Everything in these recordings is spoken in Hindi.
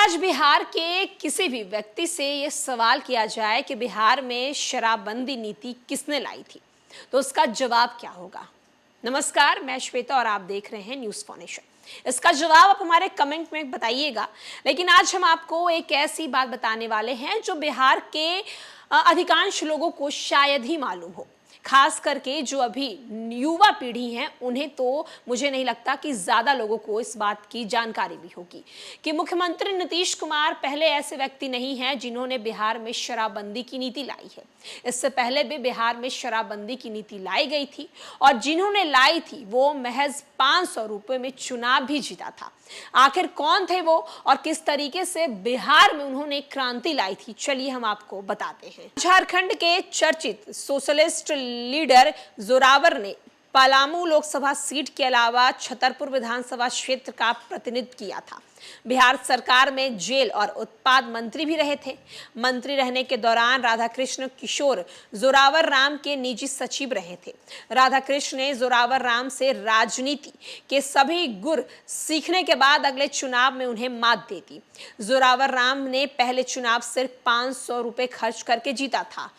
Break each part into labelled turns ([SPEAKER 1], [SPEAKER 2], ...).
[SPEAKER 1] आज बिहार के किसी भी व्यक्ति से ये सवाल किया जाए कि बिहार में शराबबंदी नीति किसने लाई थी, तो उसका जवाब क्या होगा। नमस्कार, मैं श्वेता और आप देख रहे हैं न्यूज़ फाउंडेशन। इसका जवाब आप हमारे कमेंट में बताइएगा। लेकिन आज हम आपको एक ऐसी बात बताने वाले हैं जो बिहार के अधिकांश लोगों को शायद ही मालूम हो, खास करके जो अभी युवा पीढ़ी है उन्हें तो मुझे नहीं लगता कि ज्यादा लोगों को इस बात की जानकारी भी होगी कि मुख्यमंत्री नीतीश कुमार पहले ऐसे व्यक्ति नहीं हैं जिन्होंने बिहार में शराबबंदी की नीति लाई है। इससे पहले भी बिहार में शराबबंदी की नीति लाई गई थी और जिन्होंने लाई थी वो महज 500 रुपए में चुनाव भी जीता था। आखिर कौन थे वो और किस तरीके से बिहार में उन्होंने क्रांति लाई थी, चलिए हम आपको बताते हैं। झारखंड के चर्चित सोशलिस्ट लीडर जोरावर ने पलामू लोकसभा सीट के अलावा छतरपुर विधानसभा क्षेत्र का प्रतिनिधित्व किया था। बिहार सरकार में जेल और उत्पाद मंत्री भी रहे थे। मंत्री रहने के दौरान राधाकृष्ण किशोर जोरावर राम के निजी सचिव रहे थे। राधाकृष्ण ने जोरावर राम से राजनीति के सभी गुर सीखने के बाद अगले चुनाव में उन्हें मात दे दी। जोरावर राम ने पहले चुनाव सिर्फ 500 रुपए खर्च करके जीता था।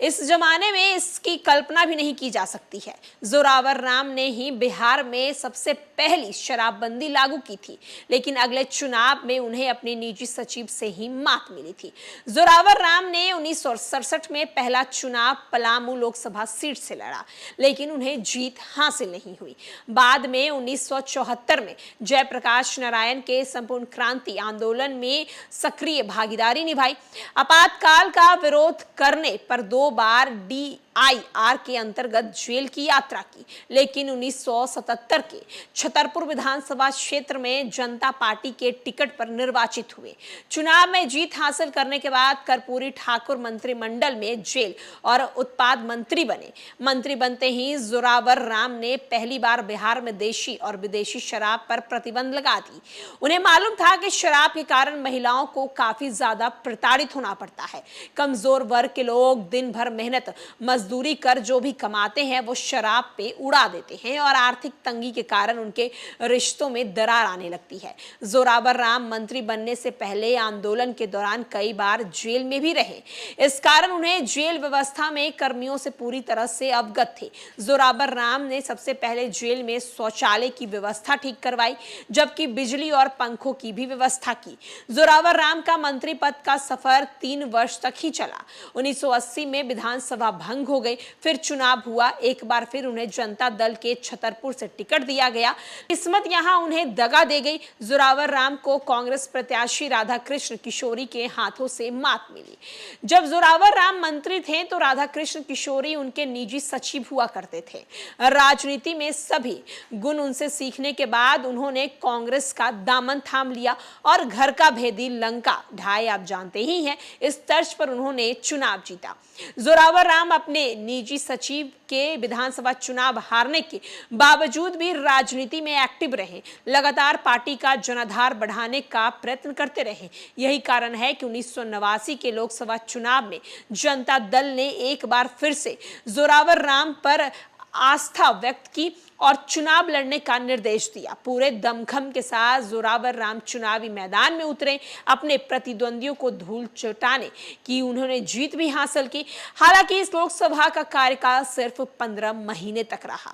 [SPEAKER 1] इस जमाने में इसकी कल्पना भी नहीं की जा सकती है। जोरावर राम ने ही बिहार में सबसे पहली शराबबंदी लागू की थी, लेकिन अगले चुनाव में उन्हें अपने निजी सचिव से ही मात मिली थी। जोरावर राम ने 1967 में पहला चुनाव पलामू लोकसभा सीट से लड़ा, लेकिन उन्हें जीत हासिल नहीं हुई। बाद में 1974 में जयप्रकाश नारायण के संपूर्ण क्रांति आंदोलन में सक्रिय भागीदारी निभाई। आपातकाल का विरोध करने पर 2 बार DIR के अंतर्गत जेल की यात्रा की, लेकिन 1977 के छतरपुर विधानसभा क्षेत्र में जनता पार्टी के टिकट पर निर्वाचित हुए। चुनाव में जीत हासिल करने के बाद कर्पूरी ठाकुर मंत्रिमंडल में जेल और उत्पाद मंत्री बने। मंत्री बनते ही जोरावर राम ने पहली बार बिहार में देशी और विदेशी शराब पर प्रतिबंध लगा दी। उन्हें मालूम था कि शराब के कारण महिलाओं को काफी ज्यादा प्रताड़ित होना पड़ता है। कमजोर वर्ग के लोग दिन भर मेहनत मजदूरी कर जो भी कमाते हैं वो शराब पे उड़ा देते हैं और आर्थिक तंगी के कारण उनके रिश्तों में दरार आने लगती है। जोरावर राम मंत्री बनने से पहले आंदोलन के दौरान कई बार जेल में भी रहे। इस कारण उन्हें जेल व्यवस्था में कर्मियों से पूरी तरह से अवगत थे। जोरावर राम ने सबसे पहले जेल में शौचालय की व्यवस्था ठीक करवाई, जबकि बिजली और पंखों की भी व्यवस्था की। जोरावर राम का मंत्री पद का सफर 3 वर्ष तक ही चला। 1980 में विधानसभा भंग हो गई, फिर चुनाव हुआ। एक बार फिर उन्हें जनता दल के छतरपुर से टिकट दिया गया। किस्मत यहां उन्हें दगा दे गई। जोरावर राम को कांग्रेस प्रत्याशी राधाकृष्ण किशोरी के हाथों से मात मिली। जब जोरावर राम मंत्री थे तो राधाकृष्ण किशोरी उनके निजी सचिव हुआ करते थे। राजनीति में सभी गुण उनसे सीखने के बाद उन्होंने कांग्रेस का दामन थाम लिया और घर का भेदी लंका ढाई आप जानते ही हैं। इस तर्ज पर उन्होंने चुनाव जीता। जोरावर राम अपने निजी सचिव के विधानसभा चुनाव हारने के बावजूद भी राजनीति में एक्टिव रहे, लगातार पार्टी का जनाधार बढ़ाने का प्रयत्न करते रहे। यही कारण है कि 1989 के लोकसभा चुनाव में जनता दल ने एक बार फिर से जोरावर राम पर आस्था व्यक्त की और चुनाव लड़ने का निर्देश दिया। पूरे दमखम के साथ जोरावर राम चुनावी मैदान में उतरे, अपने प्रतिद्वंदियों को धूल चटाने की उन्होंने जीत भी हासिल की। हालांकि इस लोकसभा का कार्यकाल सिर्फ 15 महीने तक रहा।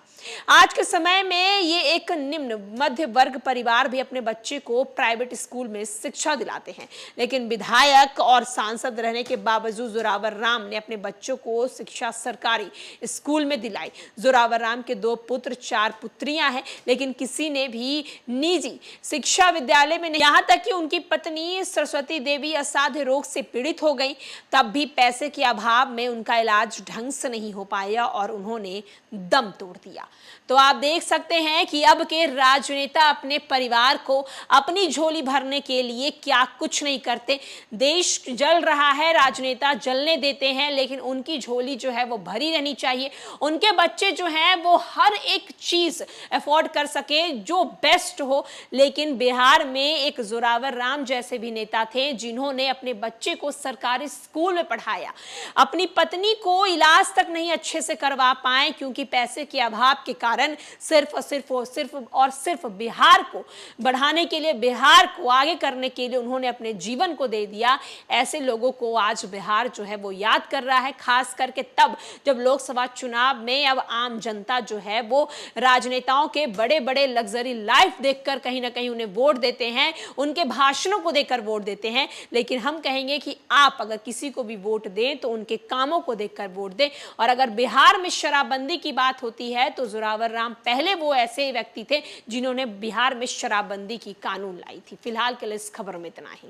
[SPEAKER 1] आज के समय में ये एक निम्न मध्य वर्ग परिवार भी अपने बच्चे को प्राइवेट स्कूल में शिक्षा दिलाते हैं, लेकिन विधायक और सांसद रहने के बावजूद जोरावर राम ने अपने बच्चों को शिक्षा सरकारी स्कूल में दिलाई। जोरावर राम के 2 पुत्र 4 पुत्रियां हैं, लेकिन किसी ने भी निजी शिक्षा विद्यालय में नहीं। यहां तक कि उनकी पत्नी सरस्वती देवी असाध्य रोग से पीड़ित हो गई, तब भी पैसे के अभाव में उनका इलाज ढंग से नहीं हो पाया और उन्होंने दम तोड़ दिया। तो आप देख सकते हैं कि अब के राजनेता अपने परिवार को अपनी झोली भरने के लिए क्या कुछ नहीं करते। देश जल रहा है, राजनेता जलने देते हैं, लेकिन उनकी झोली जो है वो भरी रहनी चाहिए। उनके बच्चे जो हैं वो हर एक चीज अफोर्ड कर सके जो बेस्ट हो। लेकिन बिहार में एक जोरावर राम जैसे भी नेता थे जिन्होंने अपने बच्चे को सरकारी स्कूल में पढ़ाया, अपनी पत्नी को इलाज तक नहीं अच्छे से करवा पाए क्योंकि पैसे के अभाव के कारण कारण सिर्फ और सिर्फ बिहार को बढ़ाने के लिए, बिहार को आगे करने के लिए उन्होंने अपने जीवन को दे दिया। ऐसे लोगों को आज बिहार जो है वो याद कर रहा है, खास करके तब जब लोकसभा चुनाव में अब आम जनता जो है वो राजनेताओं के बड़े बड़े लग्जरी लाइफ देखकर कहीं ना कहीं उन्हें वोट देते हैं, उनके भाषणों को देखकर वोट देते हैं। लेकिन हम कहेंगे कि आप अगर किसी को भी वोट दें तो उनके कामों को देखकर वोट दें। और अगर बिहार में शराबबंदी की बात होती है तो जोरावर राम पहले वो ऐसे व्यक्ति थे जिन्होंने बिहार में शराबबंदी की कानून लाई थी। फिलहाल के लिए इस खबर में इतना ही।